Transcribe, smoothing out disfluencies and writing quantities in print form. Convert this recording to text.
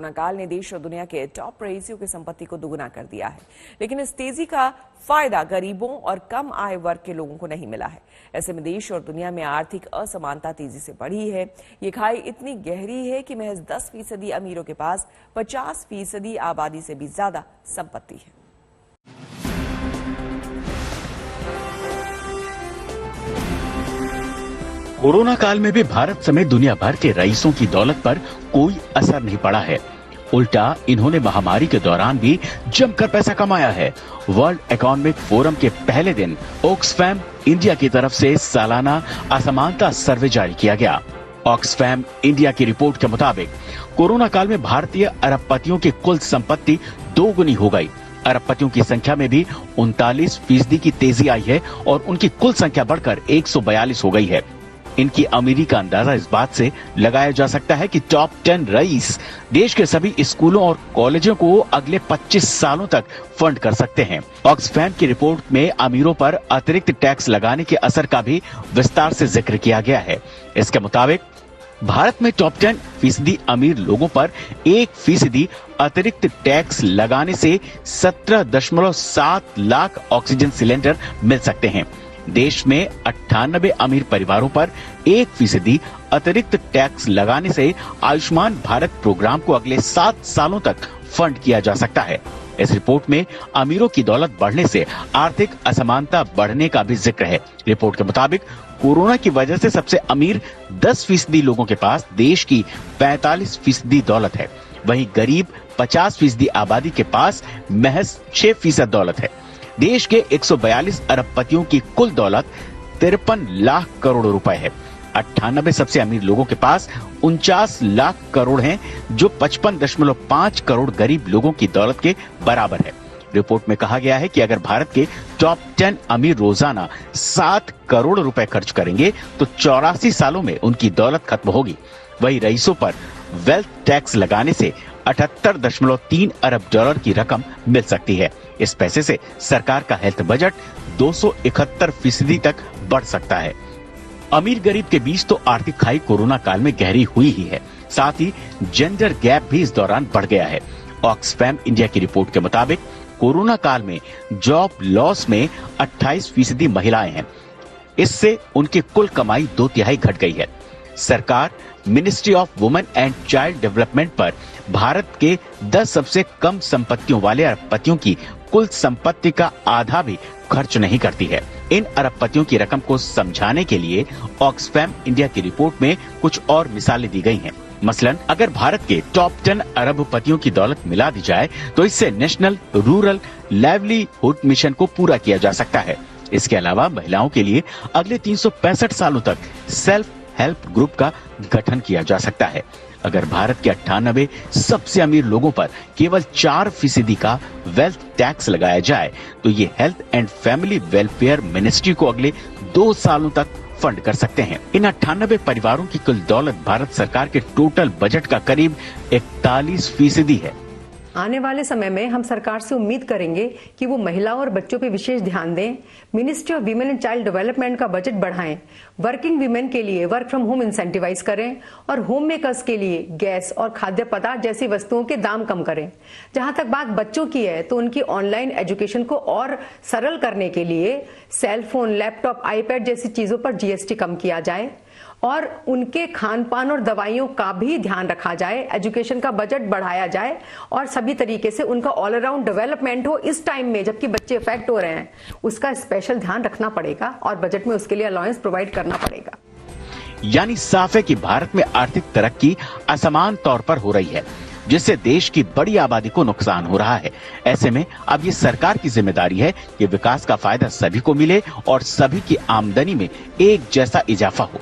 Corona काल ने देश और दुनिया के टॉप रईसियों की संपत्ति को दुगुना कर दिया है, लेकिन इस तेजी का फायदा गरीबों और कम आय वर्ग के लोगों को नहीं मिला है। ऐसे में देश और दुनिया में आर्थिक असमानता तेजी से बढ़ी है। ये खाई इतनी गहरी है कि महज 10% अमीरों के पास 50% आबादी से भी ज्यादा संपत्ति है। कोरोना काल में भी भारत समेत दुनिया भर के रईसों की दौलत पर कोई असर नहीं पड़ा है। उल्टा इन्होंने महामारी के दौरान भी जमकर पैसा कमाया है। वर्ल्ड इकोनॉमिक फोरम के पहले दिन ऑक्सफैम इंडिया की तरफ से सालाना असमानता सर्वे जारी किया गया। ऑक्सफैम इंडिया की रिपोर्ट के मुताबिक कोरोना काल में भारतीय अरबपतियों की कुल संपत्ति 2 गुनी हो गई। अरबपतियों की संख्या में भी 39% की तेजी आई है और उनकी कुल संख्या बढ़कर 142 हो गई है। इनकी अमीरी का अंदाजा इस बात से लगाया जा सकता है कि टॉप 10 रईस देश के सभी स्कूलों और कॉलेजों को अगले 25 सालों तक फंड कर सकते हैं। ऑक्सफैम की रिपोर्ट में अमीरों पर अतिरिक्त टैक्स लगाने के असर का भी विस्तार से जिक्र किया गया है। इसके मुताबिक भारत में टॉप 10% अमीर लोगों पर 1% अतिरिक्त टैक्स लगाने से 17.7 लाख ऑक्सीजन सिलेंडर मिल सकते हैं। देश में 98 अमीर परिवारों पर 1% अतिरिक्त टैक्स लगाने से आयुष्मान भारत प्रोग्राम को अगले 7 सालों तक फंड किया जा सकता है। इस रिपोर्ट में अमीरों की दौलत बढ़ने से आर्थिक असमानता बढ़ने का भी जिक्र है। रिपोर्ट के मुताबिक कोरोना की वजह से सबसे अमीर 10% लोगों के पास देश की 45% दौलत है। वहीं गरीब 50% आबादी के पास महज 6% दौलत है। देश के 142 अरबपतियों की कुल दौलत 53 लाख करोड़ रुपए है। 98 सबसे अमीर लोगों के पास 49 लाख करोड़ हैं, जो 55.5 करोड़ गरीब लोगों की दौलत के बराबर है। रिपोर्ट में कहा गया है कि अगर भारत के टॉप 10 अमीर रोजाना 7 करोड़ रुपए खर्च करेंगे तो 84 सालों में उनकी दौलत खत्म होगी। वही रईसों पर वेल्थ टैक्स लगाने से 78.3 अरब डॉलर की रकम मिल सकती है। इस पैसे से सरकार का हेल्थ बजट 271% तक बढ़ सकता है। अमीर गरीब के बीच तो आर्थिक खाई कोरोना काल में गहरी हुई ही है, साथ ही जेंडर गैप भी इस दौरान बढ़ गया है। ऑक्सफैम इंडिया की रिपोर्ट के मुताबिक कोरोना काल में जॉब लॉस में 28% महिलाएं हैं। इससे उनकी कुल कमाई 2/3 घट गई है। सरकार ministry of women and child development पर भारत के 10 सबसे कम संपत्तियों वाले अरबपतियों की कुल संपत्ति का आधा भी खर्च नहीं करती है। इन अरबपतियों की रकम को समझाने के लिए ऑक्सफैम इंडिया की रिपोर्ट में कुछ और मिसालें दी गई हैं। मसलन अगर भारत के टॉप 10 अरबपतियों की दौलत मिला दी जाए तो इससे नेशनल रूरल लाइवलीहुड मिशन को पूरा किया जा सकता है। इसके अलावा महिलाओं के लिए अगले 365 सालों तक सेल्फ हेल्प ग्रुप का गठन किया जा सकता है। अगर भारत के 98 सबसे अमीर लोगों पर केवल 4% का वेल्थ टैक्स लगाया जाए तो ये health and family welfare ministry को अगले 2 सालों तक फंड कर सकते हैं। इन 98 परिवारों की कुल दौलत भारत सरकार के टोटल बजट का करीब 41% है। आने वाले समय में हम सरकार से उम्मीद करेंगे कि वो महिलाओं और बच्चों पे विशेष ध्यान दें, ministry of women and child development का बजट बढ़ाएं, वर्किंग वीमेन के लिए वर्क फ्रॉम होम इंसेंटिवाइज करें और होम मेकर्स के लिए गैस और खाद्य पदार्थ जैसी वस्तुओं के दाम कम करें। जहां तक बात बच्चों की है तो उनकी ऑनलाइन एजुकेशन को और सरल करने के लिए सेल फोन, लैपटॉप, आईपैड जैसी चीजों पर जीएसटी कम किया जाए और उनके खान पान और दवाइयों का भी ध्यान रखा जाए। एजुकेशन का बजट बढ़ाया जाए और सभी तरीके से उनका ऑल अराउंड डेवलपमेंट हो। इस टाइम में जबकि बच्चे इफेक्ट हो रहे हैं, उसका स्पेशल ध्यान रखना पड़ेगा और बजट में उसके लिए अलाउंस प्रोवाइड करना पड़ेगा। यानी साफ है कि भारत में आर्थिक तरक्की असमान तौर पर हो रही है, जिससे देश की बड़ी आबादी को नुकसान हो रहा है। ऐसे में अब ये सरकार की जिम्मेदारी है कि विकास का फायदा सभी को मिले और सभी की आमदनी में एक जैसा इजाफा हो।